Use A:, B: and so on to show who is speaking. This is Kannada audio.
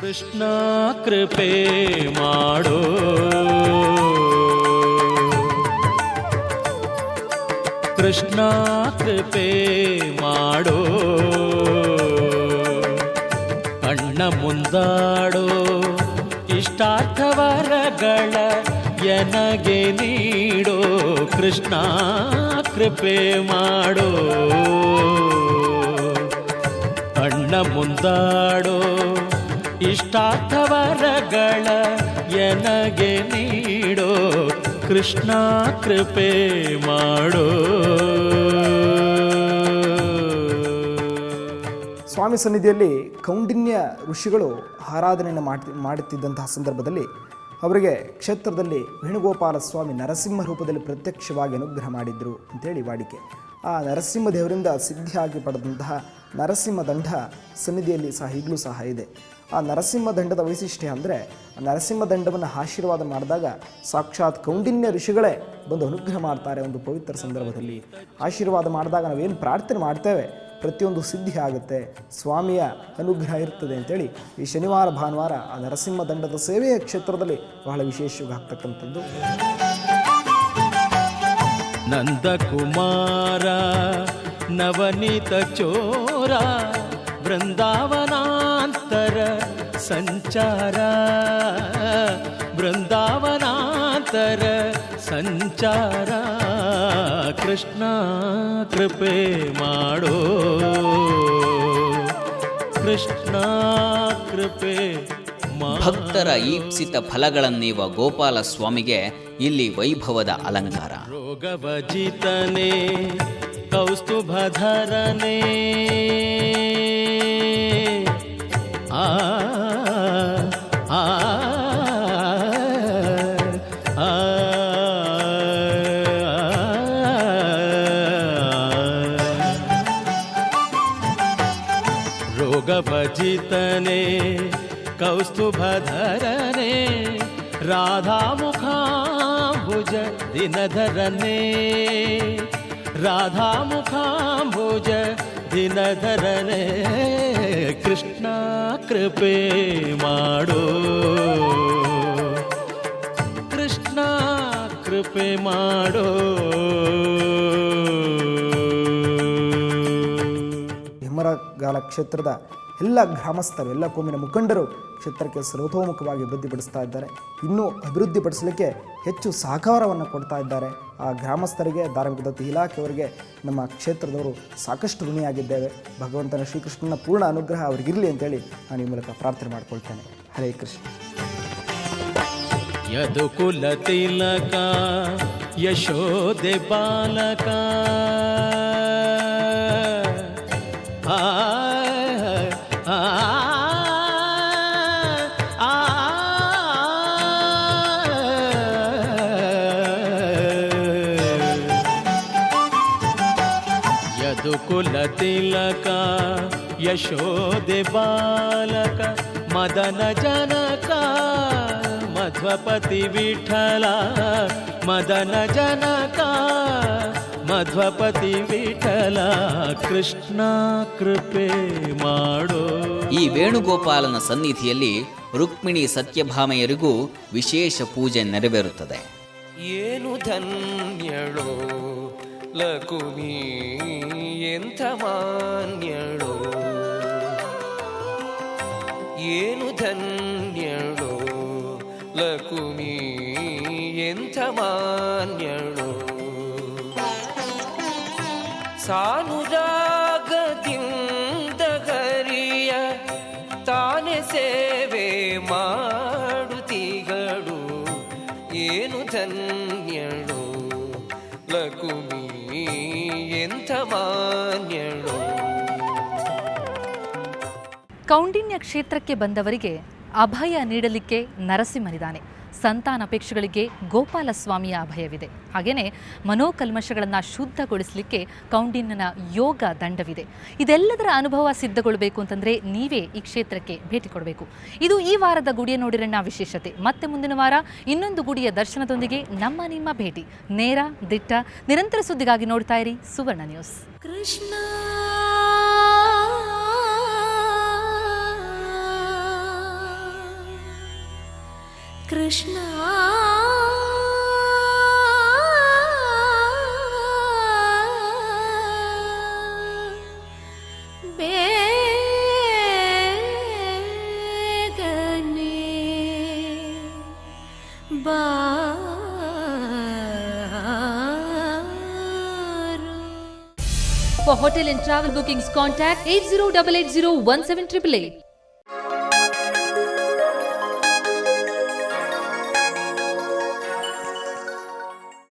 A: ಕೃಷ್ಣ ಕೃಪೆ ಮಾಡೋ, ಕೃಷ್ಣ ಕೃಪೆ ಮಾಡೋ, ಅಣ್ಣ ಮುಂದಾಡೋ, ಇಷ್ಟಾರ್ಥವರಗಳ ಎನಗೆ ನೀಡೋ, ಕೃಷ್ಣ ಕೃಪೆ ಮಾಡೋ, ಅಣ್ಣ ಮುಂದಾಡೋ, ಇಷ್ಟಾರ್ಥವರಗಳ ಎನಗೆ ನೀಡೋ, ಕೃಷ್ಣ ಕೃಪೆ ಮಾಡೋ.
B: ಸ್ವಾಮಿ ಸನ್ನಿಧಿಯಲ್ಲಿ ಕೌಂಡಿನ್ಯ ಋಷಿಗಳು ಆರಾಧನೆಯನ್ನು ಮಾಡುತ್ತಿದ್ದಂತಹ ಸಂದರ್ಭದಲ್ಲಿ ಅವರಿಗೆ ಕ್ಷೇತ್ರದಲ್ಲಿ ವೇಣುಗೋಪಾಲ ಸ್ವಾಮಿ ನರಸಿಂಹ ರೂಪದಲ್ಲಿ ಪ್ರತ್ಯಕ್ಷವಾಗಿ ಅನುಗ್ರಹ ಮಾಡಿದ್ರು ಅಂತೇಳಿ ವಾಡಿಕೆ. ಆ ನರಸಿಂಹ ದೇವರಿಂದ ಸಿದ್ಧಿಯಾಗಿ ಪಡೆದಂತಹ ನರಸಿಂಹ ದಂಡ ಸನ್ನಿಧಿಯಲ್ಲಿ ಸಹ ಈಗಲೂ ಸಹ ಇದೆ. ಆ ನರಸಿಂಹ ದಂಡದ ವೈಶಿಷ್ಟ್ಯ ಅಂದರೆ ಆ ನರಸಿಂಹ ದಂಡವನ್ನು ಆಶೀರ್ವಾದ ಮಾಡಿದಾಗ ಸಾಕ್ಷಾತ್ ಕೌಂಡಿನ್ಯ ಋಷಿಗಳೇ ಬಂದು ಅನುಗ್ರಹ ಮಾಡ್ತಾರೆ. ಒಂದು ಪವಿತ್ರ ಸಂದರ್ಭದಲ್ಲಿ ಆಶೀರ್ವಾದ ಮಾಡಿದಾಗ ನಾವೇನು ಪ್ರಾರ್ಥನೆ ಮಾಡ್ತೇವೆ ಪ್ರತಿಯೊಂದು ಸಿದ್ಧಿ ಆಗುತ್ತೆ, ಸ್ವಾಮಿಯ ಅನುಗ್ರಹ ಇರ್ತದೆ ಅಂತೇಳಿ ಈ ಶನಿವಾರ ಭಾನುವಾರ ಆ ನರಸಿಂಹ ದಂಡದ ಸೇವೆಯ ಕ್ಷೇತ್ರದಲ್ಲಿ ಬಹಳ ವಿಶೇಷವಾಗಿ ಆಗ್ತಕ್ಕಂಥದ್ದು.
A: ನಂದಕುಮಾರ ನವನೀತ ಚೋರ ಬೃಂದಾವನಾಂತರ ಸಂಚಾರ, ಬೃಂದಾವನಾಂತರ ಸಂಚಾರ, ಕೃಷ್ಣ ಕೃಪೆ ಮಾಡೋ, ಕೃಷ್ಣ ಕೃಪೆ.
C: ಭಕ್ತರ ಈಪ್ಸಿತ ಫಲಗಳನ್ನಿವ ಗೋಪಾಲ ಸ್ವಾಮಿಗೆ ಇಲ್ಲಿ ವೈಭವದ ಅಲಂಕಾರ.
A: ರೋಗವಜಿತನೇ ಕೌಸ್ತುಭಧರನೇ, ಆ ಆ ರೋಗಭಜಿತನೇ ಕೌಸ್ತುಭಧರನೇ, ರಾಧಾಮುಖಾಂಬುಜ ದಿನಧರನೇ, ರಾಧಾಮುಖಾಂಬುಜ ದಿನಧರನೇ, ಕೃಷ್ಣ ಕೃಪೆ ಮಾಡೋ, ಕೃಷ್ಣ ಕೃಪೆ ಮಾಡೋ.
B: ಹೆಮ್ಮರಗಾಲ ಕ್ಷೇತ್ರದ ಎಲ್ಲ ಗ್ರಾಮಸ್ಥರು, ಎಲ್ಲ ಕೋಮಿನ ಮುಖಂಡರು ಕ್ಷೇತ್ರಕ್ಕೆ ಸರ್ವತೋಮುಖವಾಗಿ ಅಭಿವೃದ್ಧಿಪಡಿಸ್ತಾ ಇದ್ದಾರೆ. ಇನ್ನೂ ಅಭಿವೃದ್ಧಿಪಡಿಸಲಿಕ್ಕೆ ಹೆಚ್ಚು ಸಹಕಾರವನ್ನು ಕೊಡ್ತಾ ಇದ್ದಾರೆ. ಆ ಗ್ರಾಮಸ್ಥರಿಗೆ, ಧಾರ್ಮಿಕ ದತ್ತಿ ಇಲಾಖೆಯವರಿಗೆ ನಮ್ಮ ಕ್ಷೇತ್ರದವರು ಸಾಕಷ್ಟು ಋಣಿಯಾಗಿದ್ದೇವೆ. ಭಗವಂತನ ಶ್ರೀಕೃಷ್ಣನ ಪೂರ್ಣ ಅನುಗ್ರಹ ಅವರಿಗಿರಲಿ ಅಂತೇಳಿ ನಾನು ಈ ಮೂಲಕ ಪ್ರಾರ್ಥನೆ ಮಾಡ್ಕೊಳ್ತೇನೆ. ಹರೇ ಕೃಷ್ಣ.
A: ಯದುಕುಲ ತಿಲಕ ಯಶೋದೆ ಬಾಲಕ, ಆ ಆ ಆ ಯದುಕುಲ ತಿಲಕ ಯಶೋದೆ ಬಾಲಕ, ಮದನ ಜನಕ ಮಧ್ವಪತಿ ವಿಠಲ, ಮದನ ಜನಕ ಮಧ್ವಪತಿ ವಿಠಲ, ಕೃಷ್ಣ ಕೃಪೆ ಮಾಡೋ.
C: ಈ ವೇಣುಗೋಪಾಲನ ಸನ್ನಿಧಿಯಲ್ಲಿ ರುಕ್ಮಿಣಿ ಸತ್ಯಭಾಮೆಯರಿಗೂ ವಿಶೇಷ ಪೂಜೆ ನೆರವೇರುತ್ತದೆ.
D: ಏನು ಧನ್ಯಳೋ ಲಕುಮಿ ಎಂಥ ಮಾನ್ಯಳೋ, ಏನು ಧನ್ಯಳೋ ಲಕುಮಿ ಎಂಥ ಮಾನ್ಯಳೋ, ಸಾನುರಾಗದಿಂದ ಗರಿಯ ತಾನೆ ಸೇವೆ ಮಾಡುತ್ತಿಗಳು, ಏನು ಧನ್ಯಳೋ ಲಕುಮಿ ಎಂಥ ಮಾನ್ಯಳೋ.
E: ಕೌಂಡಿನ್ಯ ಕ್ಷೇತ್ರಕ್ಕೆ ಬಂದವರಿಗೆ ಅಭಯ ನೀಡಲಿಕ್ಕೆ ನರಸಿಂಹನಿದ್ದಾನೆ. ಸಂತಾನಾಪೇಕ್ಷೆಗಳಿಗೆ ಗೋಪಾಲಸ್ವಾಮಿಯ ಅಭಯವಿದೆ. ಹಾಗೆಯೇ ಮನೋಕಲ್ಮಶಗಳನ್ನು ಶುದ್ಧಗೊಳಿಸಲಿಕ್ಕೆ ಕೌಂಡಿನ್ಯನ ಯೋಗ ದಂಡವಿದೆ. ಇದೆಲ್ಲದರ ಅನುಭವ ಸಿದ್ಧಗೊಳ್ಳಬೇಕು ಅಂತಂದರೆ ನೀವೇ ಈ ಕ್ಷೇತ್ರಕ್ಕೆ ಭೇಟಿ ಕೊಡಬೇಕು. ಇದು ಈ ವಾರದ ಗುಡಿಯ ನೋಡಿರಣ್ಣ ವಿಶೇಷತೆ. ಮತ್ತೆ ಮುಂದಿನ ವಾರ ಇನ್ನೊಂದು ಗುಡಿಯ ದರ್ಶನದೊಂದಿಗೆ ನಿಮ್ಮ ಭೇಟಿ. ನೇರ, ದಿಟ್ಟ, ನಿರಂತರ ಸುದ್ದಿಗಾಗಿ ನೋಡ್ತಾ ಇರಿ Suvarna news.
F: Krishna Krishna
E: For hotel and travel bookings, contact 8088017888.